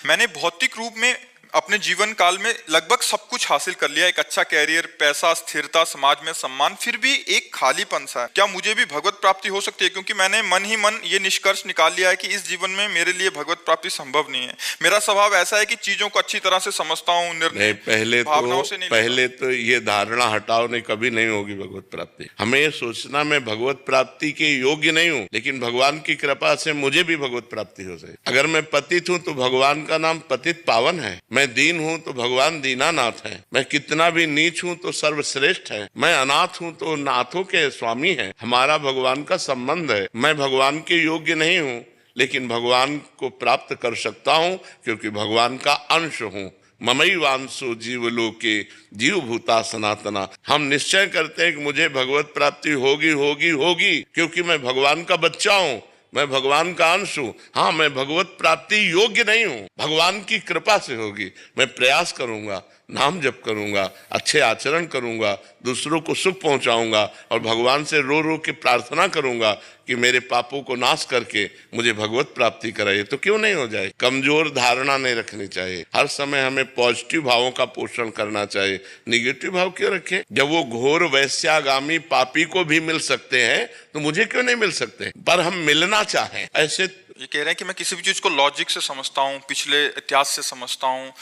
मैंने भौतिक रूप में अपने जीवन काल में लगभग सब कुछ हासिल कर लिया, एक अच्छा कैरियर, पैसा, स्थिरता, समाज में सम्मान, फिर भी एक खालीपन सा है। क्या मुझे भी भगवत प्राप्ति हो सकती है? क्योंकि मैंने मन ही मन ये निष्कर्ष निकाल लिया है कि इस जीवन में मेरे लिए भगवत प्राप्ति संभव नहीं है। मेरा स्वभाव ऐसा है कि चीजों को अच्छी तरह से समझता हूँ, निर्णय भावनाओं से नहीं पहले तो ये धारणा हटाओ, नहीं कभी नहीं होगी भगवत प्राप्ति। हमें ये सोचना मैं भगवत प्राप्ति के योग्य नहीं हूँ, लेकिन भगवान की कृपा से मुझे भी भगवत प्राप्ति हो सके। अगर मैं पतित हूँ तो भगवान का नाम पतित पावन है, मैं दीन हूं तो भगवान दीनानाथ है, मैं कितना भी नीच हूं तो सर्वश्रेष्ठ है, मैं अनाथ हूं तो नाथों के स्वामी है। हमारा भगवान का संबंध है। मैं भगवान के योग्य नहीं हूं, लेकिन भगवान को प्राप्त कर सकता हूं क्योंकि भगवान का अंश हूं। ममैवांशो जीवलोके जीव भूता सनातना। हम निश्चय करते हैं कि मुझे भगवत प्राप्ति होगी होगी होगी क्योंकि मैं भगवान का बच्चा हूं, मैं भगवान का अंश हूं। हाँ, मैं भगवत प्राप्ति योग्य नहीं हूं, भगवान की कृपा से होगी। मैं प्रयास करूंगा, नाम जप करूंगा, अच्छे आचरण करूंगा, दूसरों को सुख पहुंचाऊंगा और भगवान से रो रो के प्रार्थना करूंगा कि मेरे पापों को नाश करके मुझे भगवत प्राप्ति कराइए। तो क्यों नहीं हो जाए? कमजोर धारणा नहीं रखनी चाहिए। हर समय हमें पॉजिटिव भावों का पोषण करना चाहिए। निगेटिव भाव क्यों रखें? जब वो घोर वैश्यागामी पापी को भी मिल सकते हैं तो मुझे क्यों नहीं मिल सकते? पर हम मिलना चाहें। ऐसे ये कह रहे हैं कि मैं किसी भी चीज को लॉजिक से समझता हूँ, पिछले इतिहास से समझता हूँ,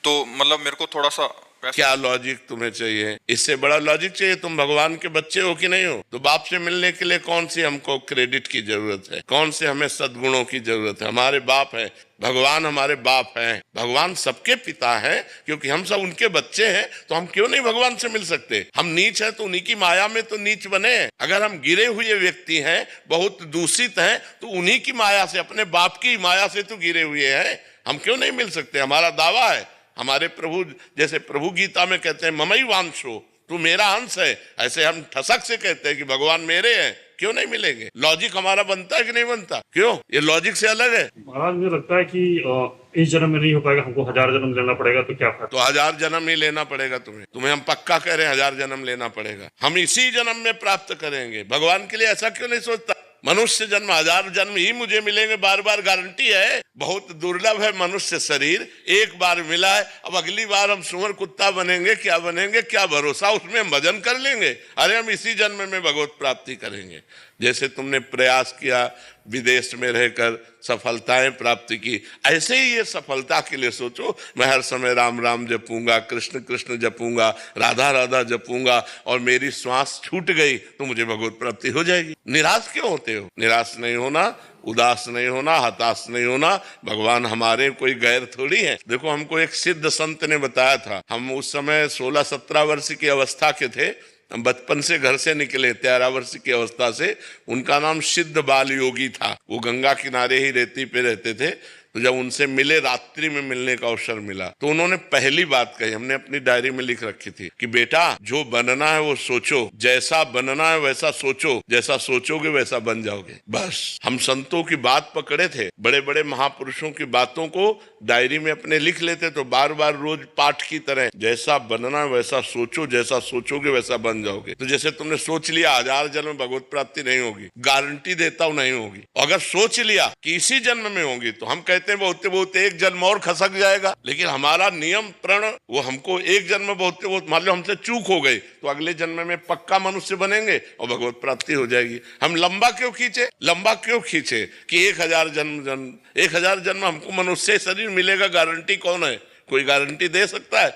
तो मतलब मेरे को थोड़ा सा क्या लॉजिक तुम्हें चाहिए? इससे बड़ा लॉजिक चाहिए? तुम भगवान के बच्चे हो कि नहीं हो? तो बाप से मिलने के लिए कौन सी हमको क्रेडिट की जरूरत है? कौन से हमें सद्गुणों की जरूरत है? हमारे बाप है, भगवान हमारे बाप हैं, भगवान सबके पिता हैं, क्योंकि हम सब उनके बच्चे हैं। तो हम क्यों नहीं भगवान से मिल सकते? हम नीच हैं तो उन्हीं की माया में तो नीच बने। अगर हम गिरे हुए व्यक्ति हैं, बहुत दूषित हैं, तो उन्हीं की माया से, अपने बाप की माया से तो गिरे हुए हैं। हम क्यों नहीं मिल सकते? हमारा दावा है। हमारे प्रभु, जैसे प्रभु गीता में कहते हैं ममैवांशो, तू मेरा अंश है, ऐसे हम ठसक से कहते हैं कि भगवान मेरे हैं। क्यों नहीं मिलेंगे? लॉजिक हमारा बनता है कि नहीं बनता? क्यों? ये लॉजिक से अलग है। महाराज, मुझे लगता है कि इस जन्म में नहीं हो पाएगा, हमको 1000 जन्म लेना पड़ेगा। तो क्या फायदा? तो 1000 जन्म ही लेना पड़ेगा तुम्हें हम पक्का कह रहे हैं, 1000 जन्म लेना पड़ेगा। हम इसी जन्म में प्राप्त करेंगे। भगवान के लिए ऐसा क्यों नहीं सोचता? मनुष्य जन्म 1000 जन्म ही मुझे मिलेंगे, बार बार गारंटी है? बहुत दुर्लभ है मनुष्य शरीर, एक बार मिला है। अब अगली बार हम सुअर कुत्ता बनेंगे, क्या बनेंगे, क्या भरोसा? उसमें हम भजन कर लेंगे। अरे हम इसी जन्म में भगवत प्राप्ति करेंगे। जैसे तुमने प्रयास किया विदेश में रहकर, सफलताएं प्राप्त की, ऐसे ही ये सफलता के लिए सोचो। मैं हर समय राम राम जपूंगा, कृष्ण कृष्ण जपूंगा, राधा राधा जपूंगा और मेरी श्वास छूट गई तो मुझे भगवत प्राप्ति हो जाएगी। निराश क्यों होते हो? निराश नहीं होना, उदास नहीं होना, हताश नहीं होना। भगवान हमारे कोई गैर थोड़ी है। देखो, हमको एक सिद्ध संत ने बताया था। हम उस समय 16-17 वर्ष की अवस्था के थे। हम बचपन से घर से निकले, 13 वर्ष की अवस्था से। उनका नाम सिद्ध बाल योगी था। वो गंगा किनारे ही रेती पे रहते थे। तो जब उनसे मिले, रात्रि में मिलने का अवसर मिला, तो उन्होंने पहली बात कही, हमने अपनी डायरी में लिख रखी थी कि बेटा, जो बनना है वो सोचो, जैसा बनना है वैसा सोचो, जैसा सोचोगे वैसा बन जाओगे। बस हम संतों की बात पकड़े थे, बड़े बड़े महापुरुषों की बातों को डायरी में अपने लिख लेते। तो बार बार रोज पाठ की तरह, जैसा बनना है वैसा सोचो, जैसा सोचोगे वैसा बन जाओगे। तो जैसे तुमने सोच लिया 1000 जन्म में भगवत प्राप्ति नहीं होगी, गारंटी देता हूं नहीं होगी। अगर सोच लिया कि इसी जन्म में होगी, तो हम कहते हैं बहुत बहुत एक जन्म और खसक जाएगा। लेकिन हमारा नियम प्रण, वो हमको एक जन्म में बहुत, मान लो हमसे चूक हो गई तो अगले जन्म में पक्का मनुष्य बनेंगे और भगवत प्राप्ति हो जाएगी। हम लंबा क्यों खींचे? लंबा क्यों खींचे कि 1000 जन्म 1000 जन्म हमको मनुष्य शरीर मिलेगा? गारंटी कौन है? कोई गारंटी दे सकता है?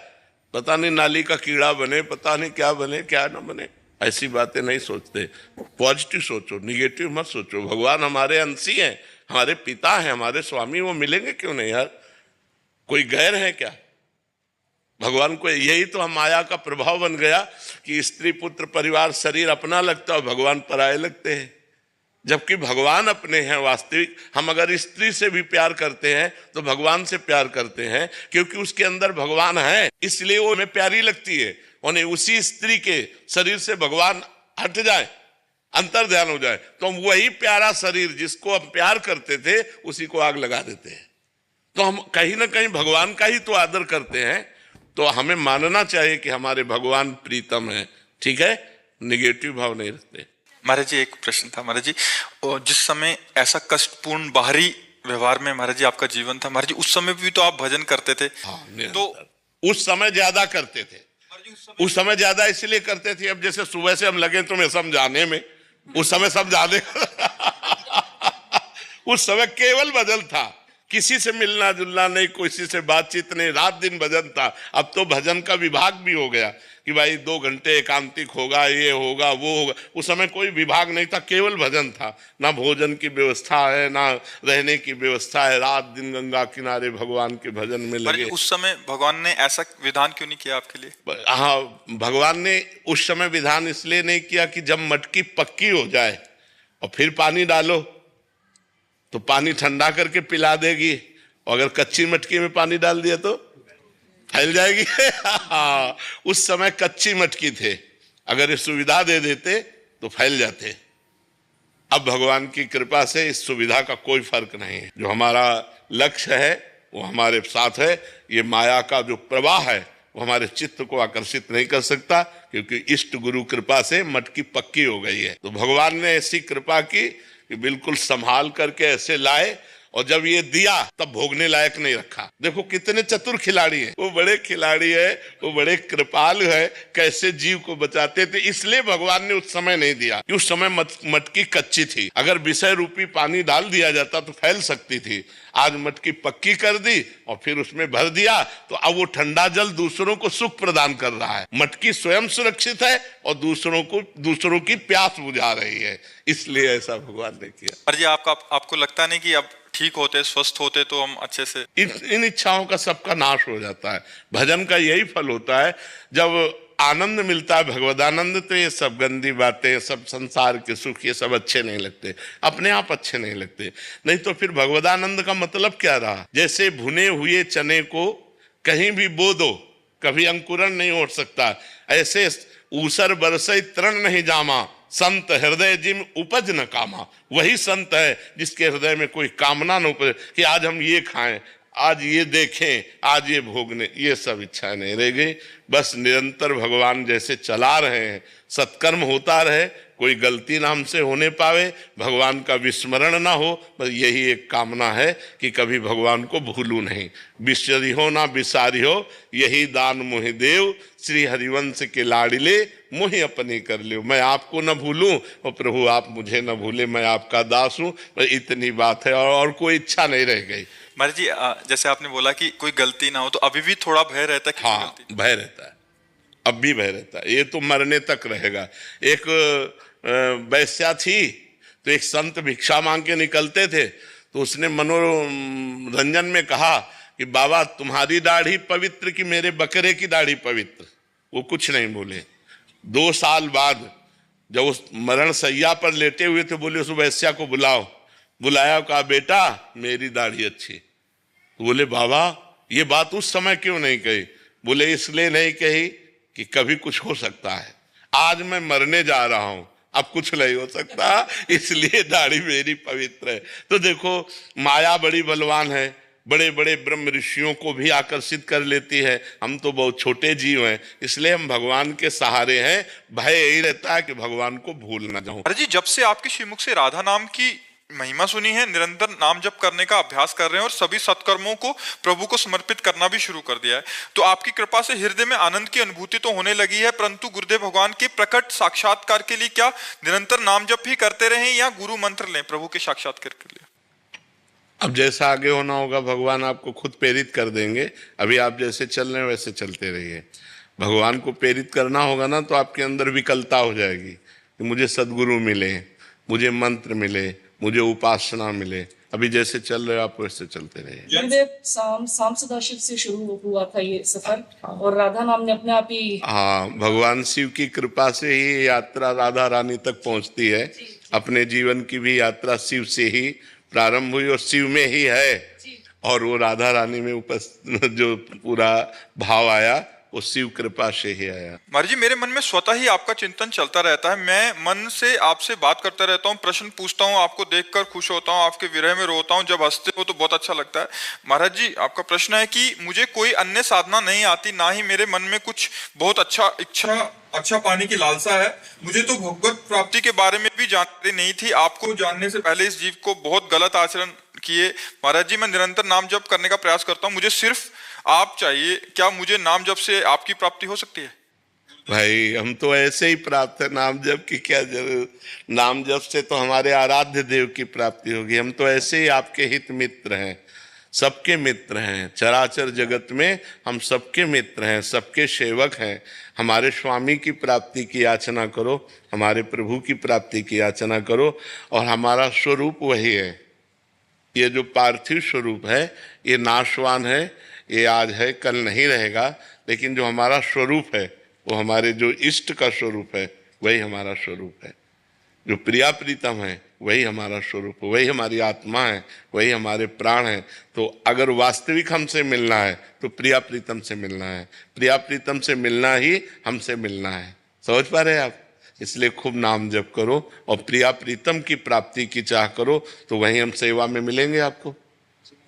पता नहीं नाली का कीड़ा बने, पता नहीं क्या बने, क्या ना बने। ऐसी बातें नहीं सोचते। पॉजिटिव सोचो, निगेटिव मत सोचो। भगवान हमारे अंशी हैं, हमारे पिता हैं, हमारे स्वामी। वो मिलेंगे क्यों नहीं यार? कोई गैर है क्या? भगवान को यही तो हम माया का प्रभाव बन गया कि स्त्री पुत्र परिवार शरीर अपना लगता है, भगवान पराये लगते हैं। जबकि भगवान अपने हैं वास्तविक। हम अगर स्त्री से भी प्यार करते हैं तो भगवान से प्यार करते हैं, क्योंकि उसके अंदर भगवान है, इसलिए वो हमें प्यारी लगती है। और उसी स्त्री के शरीर से भगवान हट जाए, अंतर ध्यान हो जाए, तो हम वही प्यारा शरीर जिसको हम प्यार करते थे उसी को आग लगा देते हैं। तो हम कहीं ना कहीं भगवान का ही तो आदर करते हैं। तो हमें मानना चाहिए कि हमारे भगवान प्रीतम है। ठीक है, निगेटिव भाव नहीं रखते। महाराज जी, एक प्रश्न था महाराज जी। जिस समय ऐसा कष्टपूर्ण बाहरी व्यवहार में महाराज जी आपका जीवन था, महाराज जी उस समय भी तो आप भजन करते थे। हाँ, तो उस समय ज्यादा करते थे। उस समय ज्यादा इसलिए करते थे, अब जैसे सुबह से हम लगे तुम्हें समझाने में, उस समय समझाने उस समय केवल भजन था, किसी से मिलना जुलना नहीं, किसी से बातचीत नहीं, रात दिन भजन था। अब तो भजन का विभाग भी हो गया कि भाई 2 घंटे एकांतिक होगा, ये होगा वो होगा। उस समय कोई विभाग नहीं था, केवल भजन था। ना भोजन की व्यवस्था है, ना रहने की व्यवस्था है, रात दिन गंगा किनारे भगवान के भजन में लगे। उस समय भगवान ने ऐसा विधान क्यों नहीं किया आपके लिए? हाँ, भगवान ने उस समय विधान इसलिए नहीं किया कि जब मटकी पक्की हो जाए और फिर पानी डालो तो पानी ठंडा करके पिला देगी, और अगर कच्ची मटकी में पानी डाल दिया तो फैल जाएगी। उस समय कच्ची मटकी थे, अगर ये सुविधा दे देते तो फैल जाते। अब भगवान की कृपा से इस सुविधा का कोई फर्क नहीं है। जो हमारा लक्ष्य है वो हमारे साथ है। ये माया का जो प्रवाह है वो हमारे चित्त को आकर्षित नहीं कर सकता, क्योंकि इष्ट गुरु कृपा से मटकी पक्की हो गई है। तो भगवान ने ऐसी कृपा की कि बिल्कुल संभाल करके ऐसे लाए, और जब ये दिया तब भोगने लायक नहीं रखा। देखो कितने चतुर खिलाड़ी हैं, वो बड़े खिलाड़ी है, वो बड़े कृपालु है, कैसे जीव को बचाते थे। इसलिए भगवान ने उस समय नहीं दिया कि उस समय मटकी कच्ची थी। अगर विषय रूपी पानी डाल दिया जाता तो फैल सकती थी। आज मटकी पक्की कर दी और फिर उसमें भर दिया, तो अब वो ठंडा जल दूसरों को सुख प्रदान कर रहा है। मटकी स्वयं सुरक्षित है और दूसरों की प्यास बुझा रही है। इसलिए ऐसा भगवान ने किया। महाराज जी आपको लगता नहीं कि अब ठीक होते, स्वस्थ होते तो हम अच्छे से इन इच्छाओं का सबका नाश हो जाता है। भजन का यही फल होता है। जब आनंद मिलता है, भगवदानंद, तो ये सब गंदी बातें, सब संसार के सुख, ये सब अच्छे नहीं लगते, अपने आप अच्छे नहीं लगते। नहीं तो फिर भगवदानंद का मतलब क्या रहा? जैसे भुने हुए चने को कहीं भी बो दो, कभी अंकुरण नहीं हो सकता। ऐसे ऊसर बरसई तृण नहीं जामा, संत हृदय जिम उपज न कामा। वही संत है जिसके हृदय में कोई कामना न उपजे कि आज हम ये खाएं, आज ये देखें, आज ये भोगने, ये सब इच्छाएं नहीं रह गई। बस निरंतर भगवान जैसे चला रहे हैं, सत्कर्म होता रहे, कोई गलती ना हमसे होने पावे, भगवान का विस्मरण ना हो। बस यही एक कामना है कि कभी भगवान को भूलूं नहीं। बिसरी हो ना बिसारी हो, यही दान मोहि देव, श्री हरिवंश के लाडिले मोहि अपनी कर लियो। मैं आपको न भूलूं और प्रभु आप मुझे न भूले, मैं आपका दास हूं। इतनी बात है, और कोई इच्छा नहीं रह गई। महाराज जी जैसे आपने बोला कि कोई गलती ना हो, तो अभी भी थोड़ा भय रहता है कि हाँ, भय रहता है, अब भी भय रहता है। ये तो मरने तक रहेगा। एक वैश्या थी, तो एक संत भिक्षा मांग के निकलते थे, तो उसने मनोरंजन में कहा कि बाबा तुम्हारी दाढ़ी पवित्र कि मेरे बकरे की दाढ़ी पवित्र? वो कुछ नहीं बोले। 2 साल बाद जब उस मरण सैया पर लेटे हुए थे, बोले उस वैश्या को बुलाओ। बुलाया, कहा बेटा मेरी दाढ़ी अच्छी। तो बोले बाबा ये बात उस समय क्यों नहीं कही? बोले इसलिए नहीं कही कि कभी कुछ हो सकता है। आज मैं मरने जा रहा हूं, अब कुछ नहीं हो सकता, इसलिए दाढ़ी मेरी पवित्र है। तो देखो माया बड़ी बलवान है, बड़े बड़े ब्रह्म ऋषियों को भी आकर्षित कर लेती है। हम तो बहुत छोटे जीव हैं, इसलिए हम भगवान के सहारे हैं। भय यही रहता है कि भगवान को भूल ना जाऊं। अरे जी जब से आपके श्रीमुख से राधा नाम की महिमा सुनी है, निरंतर नाम जप करने का अभ्यास कर रहे हैं और सभी सत्कर्मों को प्रभु को समर्पित करना भी शुरू कर दिया है, तो आपकी कृपा से हृदय में आनंद की अनुभूति तो होने लगी है, परंतु गुरुदेव भगवान के प्रकट साक्षात्कार के लिए क्या निरंतर नाम जप ही करते रहें या गुरु मंत्र लें प्रभु के साक्षात्कार के लिए? अब जैसा आगे होना होगा भगवान आपको खुद प्रेरित कर देंगे। अभी आप जैसे चल रहे हैं वैसे चलते रहिए। भगवान को प्रेरित करना होगा ना, तो आपके अंदर विकलता हो जाएगी कि मुझे सद्गुरु मिले, मुझे मंत्र मिले, मुझे उपासना मिले। अभी जैसे चल रहे हो आप वैसे चलते रहिए। गुरुदेव शाम सदाशिव से शुरू हुआ था ये सफर, और राधा नाम ने अपने आप ही, हाँ, भगवान शिव की कृपा से ही यात्रा राधा रानी तक पहुंचती है। अपने जीवन की भी यात्रा शिव से ही प्रारंभ हुई और शिव में ही है, और वो राधा रानी में जो पूरा भाव आया वो शिव कृपा से ही आया। महाराज जी मेरे मन में स्वतः ही आपका चिंतन चलता रहता है, मैं मन से आपसे बात करता रहता हूँ, प्रश्न पूछता हूँ, आपको देखकर खुश होता हूँ, आपके विरह में रोता हूँ, जब हंसते हो तो बहुत अच्छा लगता है। महाराज जी आपका प्रश्न है कि मुझे कोई अन्य साधना नहीं आती, ना ही मेरे मन में कुछ बहुत अच्छा पाने की लालसा है। मुझे तो भगवत प्राप्ति के बारे में भी जानकारी नहीं थी। आपको जानने से पहले इस जीव को बहुत गलत आचरण किए। महाराज जी, मैं निरंतर नाम जप करने का प्रयास करता हूँ, मुझे सिर्फ आप चाहिए, क्या मुझे नाम जप से आपकी प्राप्ति हो सकती है? भाई हम तो ऐसे ही प्राप्त है, नाम जप की क्या जरूरत। नाम जप से तो हमारे आराध्य देव की प्राप्ति होगी। हम तो ऐसे ही आपके हित मित्र हैं, सबके मित्र हैं। चराचर जगत में हम सबके मित्र हैं, सबके सेवक हैं। हमारे स्वामी की प्राप्ति की याचना करो, हमारे प्रभु की प्राप्ति की याचना करो। और हमारा स्वरूप वही है। ये जो पार्थिव स्वरूप है ये नाशवान है, ये आज है कल नहीं रहेगा। लेकिन जो हमारा स्वरूप है वो हमारे जो इष्ट का स्वरूप है, वही हमारा स्वरूप है। जो प्रिया प्रीतम है वही हमारा स्वरूप है, वही हमारी आत्मा है, वही हमारे प्राण है। तो अगर वास्तविक हमसे मिलना है तो प्रिया प्रीतम से मिलना है, प्रिया प्रीतम से मिलना ही हमसे मिलना है। समझ पा रहे हैं आप? इसलिए खूब नाम जप करो और प्रिया प्रीतम की प्राप्ति की चाह करो, तो वहीं हम सेवा में मिलेंगे आपको।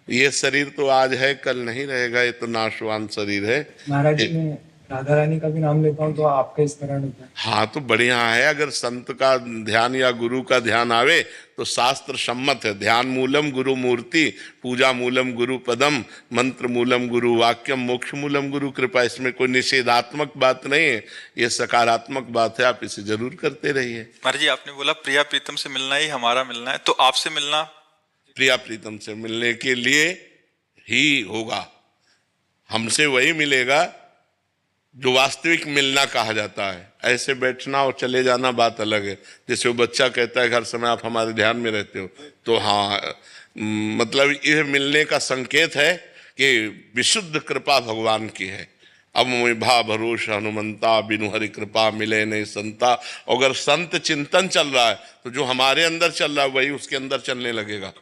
ये शरीर तो आज है कल नहीं रहेगा, ये तो नाशवान शरीर है। महाराज जी, मैं राधा रानी का भी नाम लेता हूँ तो आपका स्मरण होता है। हाँ तो बढ़िया है। अगर संत का ध्यान या गुरु का ध्यान आवे तो शास्त्र सम्मत है। ध्यान मूलम गुरु मूर्ति, पूजा मूलम गुरु पदम, मंत्र मूलम गुरु वाक्यम, मोक्ष मूलम गुरु कृपा। इसमें कोई निषेधात्मक बात नहीं है, ये सकारात्मक बात है। आप इसे जरूर करते रहिए। महाराज जी, आपने बोला प्रिया प्रीतम से मिलना ही हमारा मिलना है, तो आपसे मिलना प्रिया प्रीतम से मिलने के लिए ही होगा। हमसे वही मिलेगा जो वास्तविक मिलना कहा जाता है। ऐसे बैठना और चले जाना बात अलग है। जैसे वो बच्चा कहता है हर समय आप हमारे ध्यान में रहते हो, तो हाँ मतलब यह मिलने का संकेत है कि विशुद्ध कृपा भगवान की है। अब मोहि भा भरोसा हनुमंता, बिनु हरि कृपा मिले नहीं संता। अगर संत चिंतन चल रहा है तो जो हमारे अंदर चल रहा है वही उसके अंदर चलने लगेगा,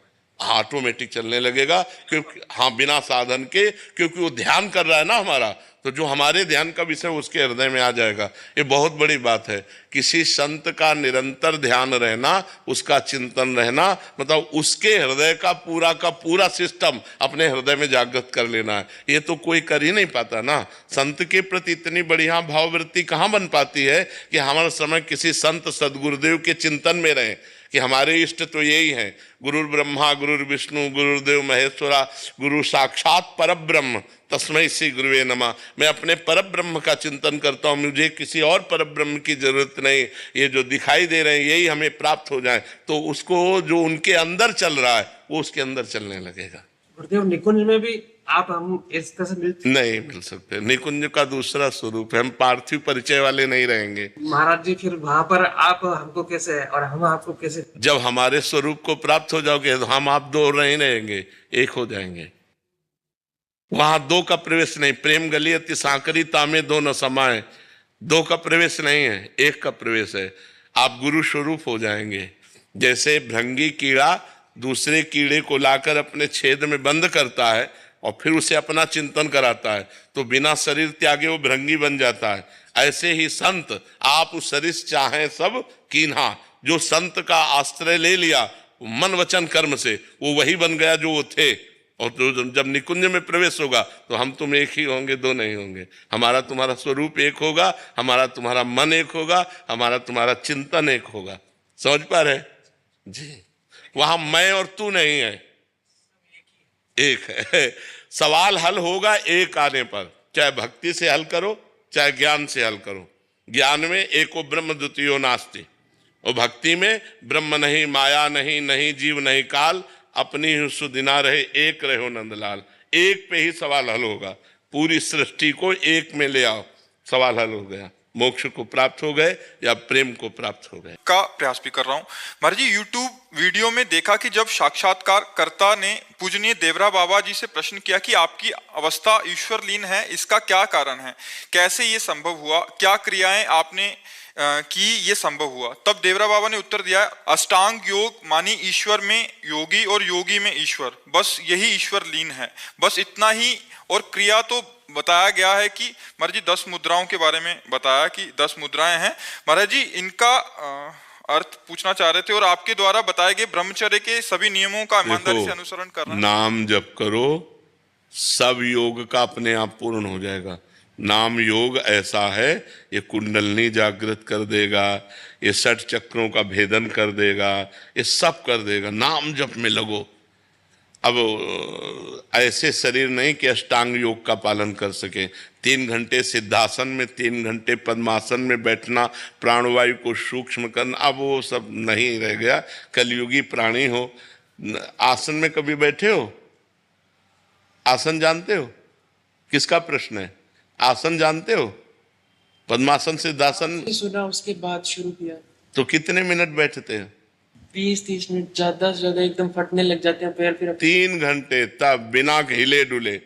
ऑटोमेटिक चलने लगेगा। क्योंकि हाँ, बिना साधन के, क्योंकि वो ध्यान कर रहा है ना हमारा, तो जो हमारे ध्यान का विषय उसके हृदय में आ जाएगा। ये बहुत बड़ी बात है। किसी संत का निरंतर ध्यान रहना, उसका चिंतन रहना, मतलब उसके हृदय का पूरा सिस्टम अपने हृदय में जागृत कर लेना है। ये तो कोई कर ही नहीं पाता ना। संत के प्रति इतनी बढ़िया भाववृत्ति कहाँ बन पाती है कि हमारा समय किसी संत सदगुरुदेव के चिंतन में रहे कि हमारे इष्ट तो यही हैं, गुरुर ब्रह्मा गुरुर विष्णु गुरुदेव महेश्वरा, गुरु साक्षात परब्रह्म तस्मै श्री गुरुवे नमः। मैं अपने परब्रह्म का चिंतन करता हूँ, मुझे किसी और परब्रह्म की जरूरत नहीं। ये जो दिखाई दे रहे हैं यही हमें प्राप्त हो जाए, तो उसको जो उनके अंदर चल रहा है वो उसके अंदर चलने लगेगा। गुरुदेव, निकुंज में भी आप हम इस तरह से नहीं मिल सकते। निकुंज का दूसरा स्वरूप है, हम पार्थिव परिचय वाले नहीं रहेंगे। महाराज जी, फिर वहां पर आप हमको कैसे और हम आपको कैसे? जब हमारे स्वरूप को प्राप्त हो जाओगे तो हम आप दो नहीं रहेंगे, एक हो जाएंगे। वहां दो का प्रवेश नहीं। प्रेम गली अति सांकरी तामे दो न समाये, दो का प्रवेश नहीं है, एक का प्रवेश है। आप गुरु स्वरूप हो जाएंगे। जैसे भृंगी कीड़ा दूसरे कीड़े को लाकर अपने छेद में बंद करता है और फिर उसे अपना चिंतन कराता है, तो बिना शरीर त्यागे वो भृंगी बन जाता है। ऐसे ही संत, आप उस शरीर चाहें सब कीन्हा, जो संत का आश्रय ले लिया मन वचन कर्म से, वो वही बन गया जो वो थे। और तो जब निकुंज में प्रवेश होगा तो हम तुम एक ही होंगे, दो नहीं होंगे। हमारा तुम्हारा स्वरूप एक होगा, हमारा तुम्हारा मन एक होगा, हमारा तुम्हारा चिंतन एक होगा। समझ पा रहे जी? वहां मैं और तू नहीं है, एक है। सवाल हल होगा एक आने पर, चाहे भक्ति से हल करो चाहे ज्ञान से हल करो। ज्ञान में एको ब्रह्म द्वितीयो नास्ति, और भक्ति में ब्रह्म नहीं, माया नहीं, नहीं जीव नहीं काल, अपनी ही सुदिना रहे, एक रहो नंदलाल। एक पे ही सवाल हल होगा। पूरी सृष्टि को एक में ले आओ, सवाल हल हो गया। मोक्ष को प्राप्त हो गए या प्रेम को प्राप्त हो गए। का प्रयास भी कर रहा हूँ महाराज जी। YouTube वीडियो में देखा कि जब साक्षात्कारकर्ता ने पूजनीय देवरा बाबा जी से प्रश्न किया कि आपकी अवस्था ईश्वर लीन है, इसका क्या कारण है, कैसे ये संभव हुआ, क्या क्रियाएं आपने कि ये संभव हुआ, तब देवरा बाबा ने उत्तर दिया, अष्टांग योग मानी ईश्वर में योगी और योगी में ईश्वर, बस यही ईश्वर लीन है, बस इतना ही। और क्रिया तो बताया गया है कि महाराज जी 10 मुद्राओं के बारे में बताया कि 10 मुद्राएं हैं। महाराज जी इनका अर्थ पूछना चाह रहे थे, और आपके द्वारा बताए गए ब्रह्मचर्य के सभी नियमों का ईमानदारी से अनुसरण करना। नाम जप करो, सब योग का अपने आप पूर्ण हो जाएगा। नाम योग ऐसा है, ये कुंडलनी जागृत कर देगा, ये 60 चक्रों का भेदन कर देगा, ये सब कर देगा। नाम जप में लगो, अब ऐसे शरीर नहीं कि अष्टांग योग का पालन कर सके। 3 घंटे सिद्धासन में, 3 घंटे पद्मासन में बैठना, प्राणवायु को सूक्ष्म करना, अब वो सब नहीं रह गया। कलयुगी प्राणी हो। आसन में कभी बैठे हो? आसन जानते हो? किसका प्रश्न है? आसन जानते हो? पद्मासन सिद्धासन सुना, उसके बाद शुरू किया। तो कितने मिनट बैठते हैं? 20-30 मिनट, ज्यादा से ज्यादा एकदम फटने लग जाते हैं पैर। फिर 3 घंटे तब बिना हिले डुले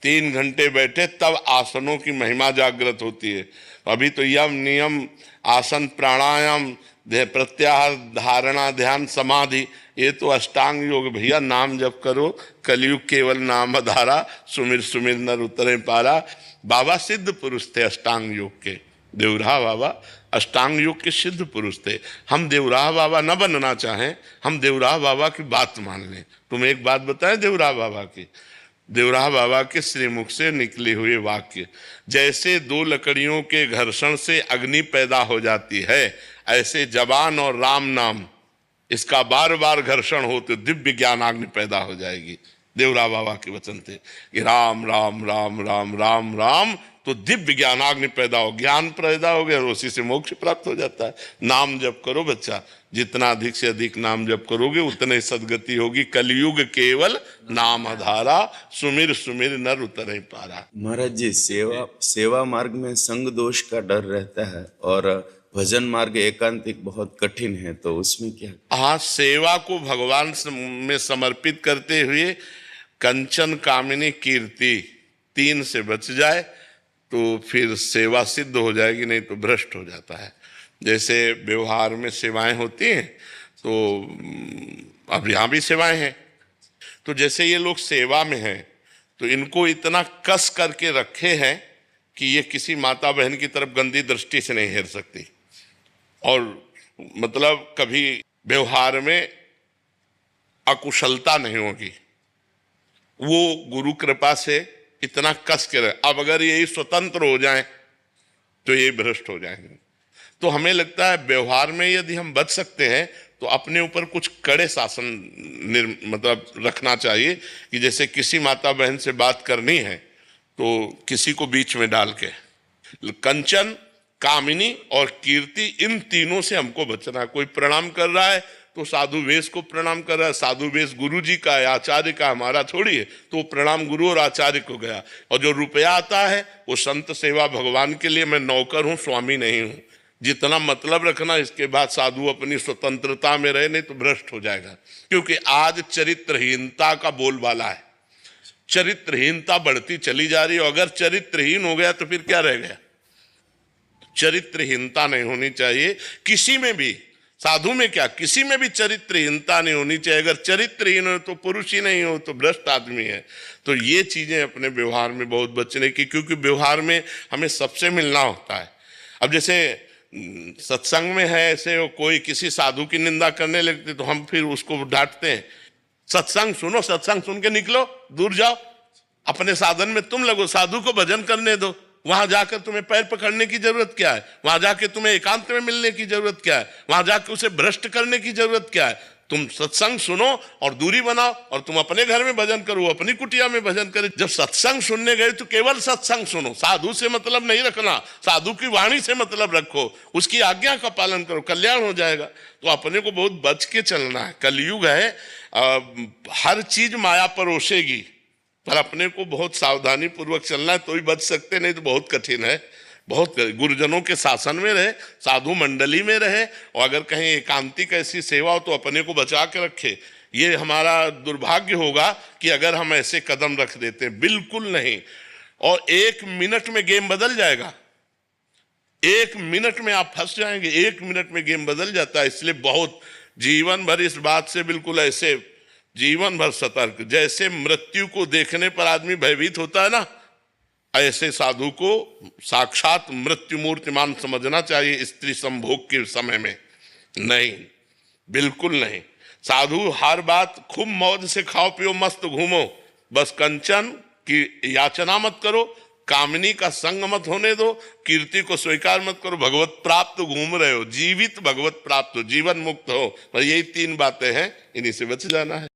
3 घंटे बैठे, तब आसनों की महिमा जागृत होती है। अभी तो यम नियम, आसन, प्राणायाम, प्रत्याहार, धारणा, ध्यान, समाधि, ये तो अष्टांग योग भैया। नाम जप करो, कलयुग केवल नाम धारा, सुमिर सुमिर नर उतरे पारा। बाबा सिद्ध पुरुष थे अष्टांग योग के। देवराह बाबा अष्टांग योग के सिद्ध पुरुष थे। हम देवराह बाबा न बनना चाहें, हम देवराह बाबा की बात मान लें। तुम एक बात बताएं देवराह बाबा की, देवराह बाबा के श्रीमुख से निकले हुए वाक्य, जैसे 2 लकड़ियों के घर्षण से अग्नि पैदा हो जाती है, ऐसे जबान और राम नाम इसका बार बार घर्षण हो तो दिव्य ज्ञानाग्नि पैदा हो जाएगी। देवराह बाबा के वचन थे कि राम राम राम राम राम राम, तो दिव्य ज्ञानाग्नि पैदा हो, ज्ञान पैदा हो गया और उसी से मोक्ष प्राप्त हो जाता है। नाम जप करो बच्चा, जितना अधिक से अधिक नाम जप करोगे उतने सदगति होगी। कलयुग केवल नाम आधारा, सुमिर सुमिर नर उतरे पारा। महाराज जी, सेवा मार्ग में संग दोष का डर रहता है और भजन मार्ग एकांतिक बहुत कठिन है, तो उसमें क्या? हाँ, सेवा को भगवान में समर्पित करते हुए कंचन, कामिनी, कीर्ति 3 से बच जाए तो फिर सेवा सिद्ध हो जाएगी, नहीं तो भ्रष्ट हो जाता है। जैसे व्यवहार में सेवाएं होती हैं, तो अब यहाँ भी सेवाएं हैं, तो जैसे ये लोग सेवा में हैं तो इनको इतना कस करके रखे हैं कि ये किसी माता बहन की तरफ गंदी दृष्टि से नहीं हेर सकती, और मतलब कभी व्यवहार में अकुशलता नहीं होगी। वो गुरु कृपा से इतना कस के रहे। अब अगर यही स्वतंत्र हो जाएं तो ये भ्रष्ट हो जाएंगे। तो हमें लगता है व्यवहार में यदि हम बच सकते हैं तो अपने ऊपर कुछ कड़े शासन मतलब रखना चाहिए कि जैसे किसी माता बहन से बात करनी है तो किसी को बीच में डाल के, कंचन, कामिनी और कीर्ति, इन तीनों से हमको बचना है। कोई प्रणाम कर रहा है तो साधु वेश को प्रणाम कर रहा है, साधु वेश गुरु जी का है, आचार्य का, हमारा थोड़ी है, तो प्रणाम गुरु और आचार्य को गया। और जो रुपया आता है वो संत सेवा, भगवान के लिए मैं नौकर हूँ, स्वामी नहीं हूँ। जितना मतलब रखना, इसके बाद साधु अपनी स्वतंत्रता में रहे, नहीं तो भ्रष्ट हो जाएगा। क्योंकि आज चरित्रहीनता का बोलबाला है, चरित्रहीनता बढ़ती चली जा रही है। अगर चरित्रहीन हो गया तो फिर क्या रह गया? चरित्रहीनता नहीं होनी चाहिए किसी में भी, साधु में क्या, किसी में भी चरित्रहीनता नहीं होनी चाहिए। अगर चरित्रहीन हो तो पुरुष ही नहीं हो तो भ्रष्ट आदमी है। तो ये चीजें अपने व्यवहार में बहुत बचने की, क्योंकि व्यवहार में हमें सबसे मिलना होता है। अब जैसे सत्संग में है, ऐसे कोई किसी साधु की निंदा करने लगते तो हम फिर उसको डांटते हैं। सत्संग सुनो, सत्संग सुन के निकलो, दूर जाओ, अपने साधन में तुम लगो, साधु को भजन करने दो। वहां जाकर तुम्हें पैर पकड़ने की जरूरत क्या है? वहां जाके तुम्हें एकांत में मिलने की जरूरत क्या है? वहां जाके उसे भ्रष्ट करने की जरूरत क्या है? तुम सत्संग सुनो और दूरी बनाओ, और तुम अपने घर में भजन करो, अपनी कुटिया में भजन करे। जब सत्संग सुनने गए तो केवल सत्संग सुनो, साधु से मतलब नहीं रखना, साधु की वाणी से मतलब रखो, उसकी आज्ञा का पालन करो, कल्याण हो जाएगा। तो अपने को बहुत बच के चलना है। कलयुग है, हर चीज माया परोसेगी, पर अपने को बहुत सावधानी पूर्वक चलना है, तो ही बच सकते, नहीं तो बहुत कठिन है। बहुत गुरुजनों के शासन में रहे, साधु मंडली में रहे, और अगर कहीं एकांतिक ऐसी सेवा हो तो अपने को बचा के रखे। ये हमारा दुर्भाग्य होगा कि अगर हम ऐसे कदम रख देते हैं, बिल्कुल नहीं। और 1 मिनट में गेम बदल जाएगा, 1 मिनट में आप फंस जाएंगे, 1 मिनट में गेम बदल जाता है। इसलिए बहुत जीवन भर इस बात से बिल्कुल ऐसे जीवन भर सतर्क। जैसे मृत्यु को देखने पर आदमी भयभीत होता है ना, ऐसे साधु को साक्षात मृत्यु मूर्तिमान समझना चाहिए स्त्री संभोग के समय में। नहीं, बिल्कुल नहीं। साधु हर बात खूब मौज से खाओ पियो, मस्त घूमो, बस कंचन की याचना मत करो, कामिनी का संग मत होने दो, कीर्ति को स्वीकार मत करो, भगवत प्राप्त घूम रहे हो, जीवित भगवत प्राप्त हो, जीवन मुक्त हो। यही 3 बातें हैं, इन्हीं से बच जाना है।